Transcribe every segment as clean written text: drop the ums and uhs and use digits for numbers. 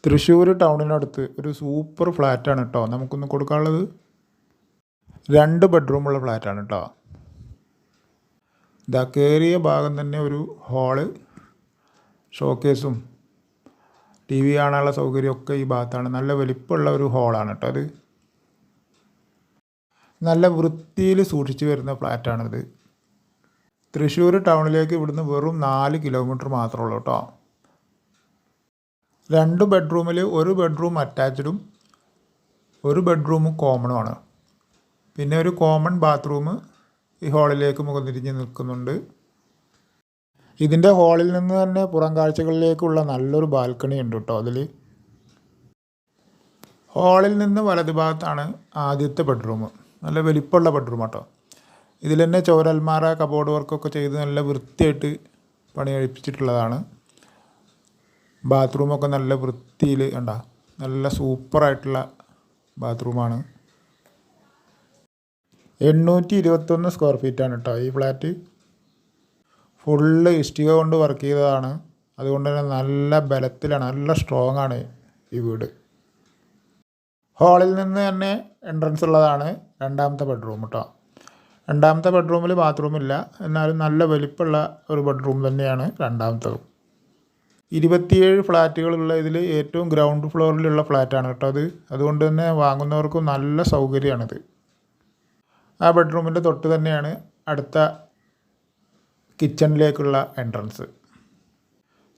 തൃശ്ശൂർ ടൗണിനടുത്ത് ഒരു സൂപ്പർ ഫ്ലാറ്റാണ് കേട്ടോ നമുക്കൊന്ന് കൊടുക്കാനുള്ളത്. 2 ബെഡ്റൂമുള്ള ഫ്ലാറ്റാണ് കേട്ടോ. ഇതാ കയറിയ ഭാഗം തന്നെ ഒരു ഹാള്, ഷോക്കേസും ടി വി കാണാനുള്ള സൗകര്യമൊക്കെ ഈ ഭാഗത്താണ്. നല്ല വലിപ്പമുള്ള ഒരു ഹാളാണ് കേട്ടോ അത്. നല്ല വൃത്തിയിൽ സൂക്ഷിച്ച് വരുന്ന ഫ്ലാറ്റാണിത്. തൃശ്ശൂർ ടൗണിലേക്ക് ഇവിടുന്ന് വെറും 4 കിലോമീറ്റർ മാത്രമേ ഉള്ളൂ കേട്ടോ. 2 ബെഡ്റൂമിൽ 1 ബെഡ്റൂം അറ്റാച്ച്ഡും 1 ബെഡ്റൂം കോമണുമാണ്. പിന്നെ ഒരു കോമൺ ബാത്റൂം ഈ ഹാളിലേക്ക് മുഖം തിരിഞ്ഞ് നിൽക്കുന്നുണ്ട്. ഇതിൻ്റെ ഹാളിൽ നിന്ന് തന്നെ പുറം കാഴ്ചകളിലേക്കുള്ള നല്ലൊരു ബാൽക്കണി ഉണ്ട് കേട്ടോ. അതിൽ ഹാളിൽ നിന്ന് വലതുഭാഗത്താണ് ആദ്യത്തെ ബെഡ്റൂം. നല്ല വലിപ്പമുള്ള ബെഡ്റൂം കേട്ടോ. ഇതിൽ തന്നെ ചോരൽമാര കബോർഡ് വർക്കൊക്കെ ചെയ്ത് നല്ല വൃത്തിയായിട്ട് പണി കഴിപ്പിച്ചിട്ടുള്ളതാണ്. ബാത്റൂമൊക്കെ നല്ല വൃത്തിയിൽ കണ്ട നല്ല സൂപ്പറായിട്ടുള്ള ബാത്റൂമാണ്. 821 സ്ക്വയർ ഫീറ്റാണ് കേട്ടോ ഈ ഫ്ലാറ്റ്. ഫുള്ള് ഇഷ്ടിക കൊണ്ട് വർക്ക് ചെയ്തതാണ്. അതുകൊണ്ട് തന്നെ നല്ല ബലത്തിലാണ്, നല്ല സ്ട്രോങ് ആണ് ഈ വീട്. ഹാളിൽ നിന്ന് തന്നെ എൻട്രൻസ് ഉള്ളതാണ് രണ്ടാമത്തെ ബെഡ്റൂം കേട്ടോ. രണ്ടാമത്തെ ബെഡ്റൂമിൽ ബാത്റൂമില്ല, എന്നാലും നല്ല വലിപ്പമുള്ള ഒരു ബെഡ്റൂം തന്നെയാണ് രണ്ടാമത്തതും. 27 ഫ്ലാറ്റുകളുള്ള ഇതിൽ ഏറ്റവും ഗ്രൗണ്ട് ഫ്ലോറിലുള്ള ഫ്ലാറ്റാണ് കേട്ടോ അത്. അതുകൊണ്ട് തന്നെ വാങ്ങുന്നവർക്ക് നല്ല സൗകര്യമാണിത്. ആ ബെഡ്റൂമിൻ്റെ തൊട്ട് തന്നെയാണ് അടുത്ത കിച്ചണിലേക്കുള്ള എൻട്രൻസ്.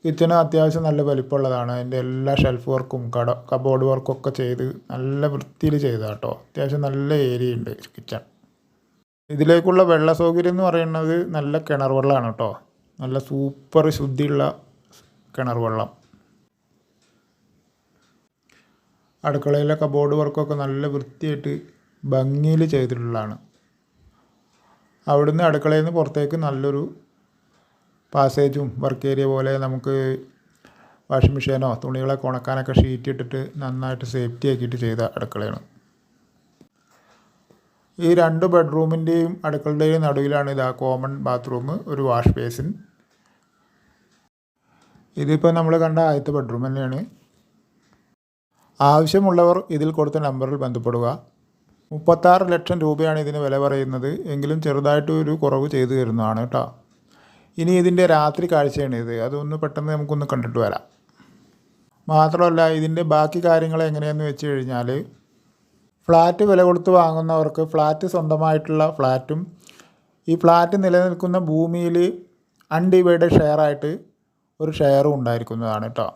കിച്ചണ് അത്യാവശ്യം നല്ല വലിപ്പമുള്ളതാണ്. അതിൻ്റെ എല്ലാ ഷെൽഫ് വർക്കും കബോർഡ് വർക്കൊക്കെ ചെയ്ത് നല്ല വൃത്തിയിൽ ചെയ്തതാണ് കേട്ടോ. അത്യാവശ്യം നല്ല ഏരിയ ഉണ്ട് കിച്ചൺ. ഇതിലേക്കുള്ള വെള്ള സൗകര്യം എന്ന് പറയുന്നത് നല്ല കിണർ വെള്ളമാണ് കേട്ടോ. നല്ല സൂപ്പർ ശുദ്ധിയുള്ള കിണർ വെള്ളം. അടുക്കളയിലെ കബോർഡ് വർക്കൊക്കെ നല്ല വൃത്തിയായിട്ട് ഭംഗിയിൽ ചെയ്തിട്ടുള്ളതാണ്. അവിടുന്ന് അടുക്കളയിൽ നിന്ന് പുറത്തേക്ക് നല്ലൊരു പാസേജും വർക്ക് ഏരിയ പോലെ നമുക്ക് വാഷിംഗ് മെഷീനോ തുണികളൊക്കെ ഉണക്കാനൊക്കെ ഷീറ്റ് ഇട്ടിട്ട് നന്നായിട്ട് സേഫ്റ്റി ആക്കിയിട്ട് ചെയ്ത അടുക്കളയാണ്. ഈ 2 ബെഡ്റൂമിൻ്റെയും അടുക്കളയുടെയും നടുവിലാണ് ഇതാ കോമൺ ബാത്റൂം, ഒരു വാഷ് ബേസിൻ. ഇതിപ്പോൾ നമ്മൾ കണ്ട ആദ്യത്തെ ബെഡ്റൂം തന്നെയാണ്. ആവശ്യമുള്ളവർ ഇതിൽ കൊടുത്ത നമ്പറിൽ ബന്ധപ്പെടുക. 36 ലക്ഷം രൂപയാണ് ഇതിന് വില പറയുന്നത്. എങ്കിലും ചെറുതായിട്ട് ഒരു കുറവ് ചെയ്തു തരുന്നതാണ് കേട്ടോ. ഇനി ഇതിൻ്റെ രാത്രി കാഴ്ചയാണ് ഇത്. അതൊന്ന് പെട്ടെന്ന് നമുക്കൊന്ന് കണ്ടിട്ട് വരാം. മാത്രമല്ല ഇതിൻ്റെ ബാക്കി കാര്യങ്ങൾ എങ്ങനെയാണെന്ന് വെച്ച് കഴിഞ്ഞാൽ, ഫ്ലാറ്റ് വില കൊടുത്ത് വാങ്ങുന്നവർക്ക് ഫ്ലാറ്റ് സ്വന്തമായിട്ടുള്ള ഫ്ലാറ്റും ഈ ഫ്ലാറ്റ് നിലനിൽക്കുന്ന ഭൂമിയിൽ അൺഡിവൈഡഡ് ഷെയറായിട്ട് ഒരു ഷെയറും ഉണ്ടായിരിക്കുന്നതാണ് കേട്ടോ.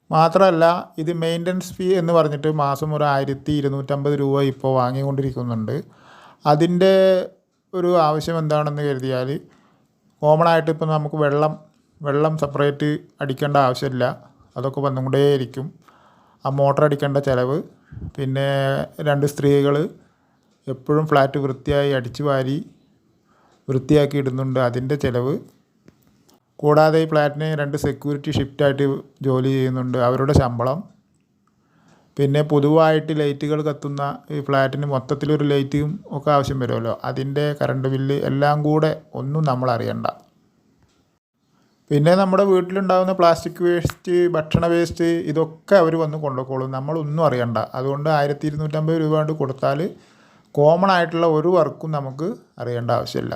മാത്രമല്ല ഇത് മെയിൻ്റനൻസ് ഫീ എന്ന് പറഞ്ഞിട്ട് മാസം ഒരു 1250 രൂപ ഇപ്പോൾ വാങ്ങിക്കൊണ്ടിരിക്കുന്നുണ്ട്. അതിൻ്റെ ഒരു ആവശ്യം എന്താണെന്ന് കരുതിയാൽ, കോമൺ ആയിട്ട് ഇപ്പോൾ നമുക്ക് വെള്ളം സെപ്പറേറ്റ് അടിക്കേണ്ട ആവശ്യമില്ല. അതൊക്കെ വന്നുകൊണ്ടേയിരിക്കും. ആ മോട്ടർ അടിക്കേണ്ട ചിലവ്, പിന്നെ 2 സ്ത്രീകൾ എപ്പോഴും ഫ്ലാറ്റ് വൃത്തിയായി അടിച്ചു വാരി വൃത്തിയാക്കി ഇടുന്നുണ്ട്, അതിൻ്റെ ചിലവ്. കൂടാതെ ഈ ഫ്ലാറ്റിന് 2 സെക്യൂരിറ്റി ഷിഫ്റ്റായിട്ട് ജോലി ചെയ്യുന്നുണ്ട്, അവരുടെ ശമ്പളം. പിന്നെ പൊതുവായിട്ട് ലൈറ്റുകൾ കത്തുന്ന ഈ ഫ്ലാറ്റിന് മൊത്തത്തിലൊരു ലൈറ്റും ഒക്കെ ആവശ്യം വരുമല്ലോ, അതിൻ്റെ കറണ്ട് ബില്ല് എല്ലാം കൂടെ ഒന്നും നമ്മൾ അറിയണ്ട. പിന്നെ നമ്മുടെ വീട്ടിലുണ്ടാകുന്ന പ്ലാസ്റ്റിക് വേസ്റ്റ്, ഭക്ഷണ വേസ്റ്റ്, ഇതൊക്കെ അവർ വന്ന് കൊണ്ടുപോയിക്കോളും, നമ്മളൊന്നും അറിയണ്ട. അതുകൊണ്ട് 1250 രൂപ കൊണ്ട് കൊടുത്താൽ കോമൺ ആയിട്ടുള്ള ഒരു വർക്കും നമുക്ക് അറിയേണ്ട ആവശ്യമില്ല.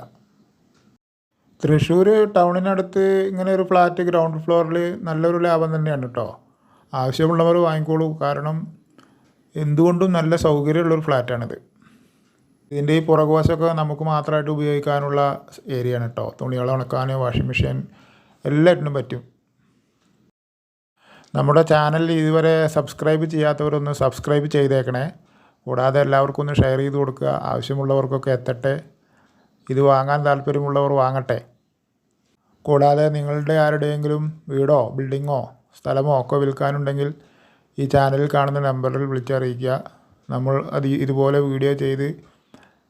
തൃശ്ശൂർ ടൗണിനടുത്ത് ഇങ്ങനെ ഒരു ഫ്ലാറ്റ് ഗ്രൗണ്ട് ഫ്ലോറിൽ നല്ലൊരു ലാഭം തന്നെയാണ് കേട്ടോ. ആവശ്യമുള്ളവർ വാങ്ങിക്കോളൂ. കാരണം എന്തുകൊണ്ടും നല്ല സൗകര്യമുള്ളൊരു ഫ്ലാറ്റാണിത്. ഇതിൻ്റെ ഈ പുറകുവശമൊക്കെ നമുക്ക് മാത്രമായിട്ട് ഉപയോഗിക്കാനുള്ള ഏരിയ ആണ് കേട്ടോ. തുണികൾ ഉണക്കാൻ, വാഷിംഗ് മെഷീൻ എല്ലാറ്റിനും പറ്റും. നമ്മുടെ ചാനൽ ഇതുവരെ സബ്സ്ക്രൈബ് ചെയ്യാത്തവരൊന്ന് സബ്സ്ക്രൈബ് ചെയ്തേക്കണേ. കൂടാതെ എല്ലാവർക്കും ഒന്ന് ഷെയർ ചെയ്ത് കൊടുക്കുക. ആവശ്യമുള്ളവർക്കൊക്കെ എത്തട്ടെ. ഇത് വാങ്ങാൻ താല്പര്യമുള്ളവർ വാങ്ങട്ടെ. കൂടാതെ നിങ്ങളുടെ ആരുടെയെങ്കിലും വീടോ ബിൽഡിങ്ങോ സ്ഥലമോ ഒക്കെ വിൽക്കാനുണ്ടെങ്കിൽ ഈ ചാനലിൽ കാണുന്ന നമ്പറിൽ വിളിച്ചറിയിക്കുക. നമ്മൾ ഇതുപോലെ വീഡിയോ ചെയ്ത്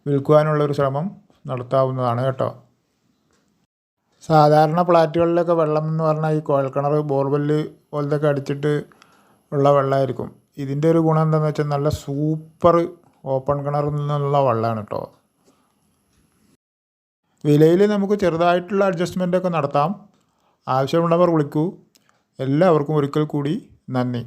വിൽക്കുവാനുള്ളൊരു ശ്രമം നടത്താവുന്നതാണ് കേട്ടോ. സാധാരണ ഫ്ലാറ്റുകളിലൊക്കെ വെള്ളം എന്ന് പറഞ്ഞാൽ ഈ കുഴൽക്കിണർ, ബോർവെല്ല് പോലത്തൊക്കെ അടിച്ചിട്ട് ഉള്ള വെള്ളമായിരിക്കും. ഇതിൻ്റെ ഒരു ഗുണം എന്താണെന്ന് വെച്ചാൽ നല്ല സൂപ്പർ ഓപ്പൺ കിണറിൽ നിന്നുള്ള വെള്ളമാണ് കേട്ടോ. വിലയിൽ നമുക്ക് ചെറുതായിട്ടുള്ള അഡ്ജസ്റ്റ്മെൻറ്റൊക്കെ നടത്താം. ആവശ്യമുള്ളവർ വിളിക്കൂ. എല്ലാവർക്കും ഒരിക്കൽ കൂടി നന്ദി.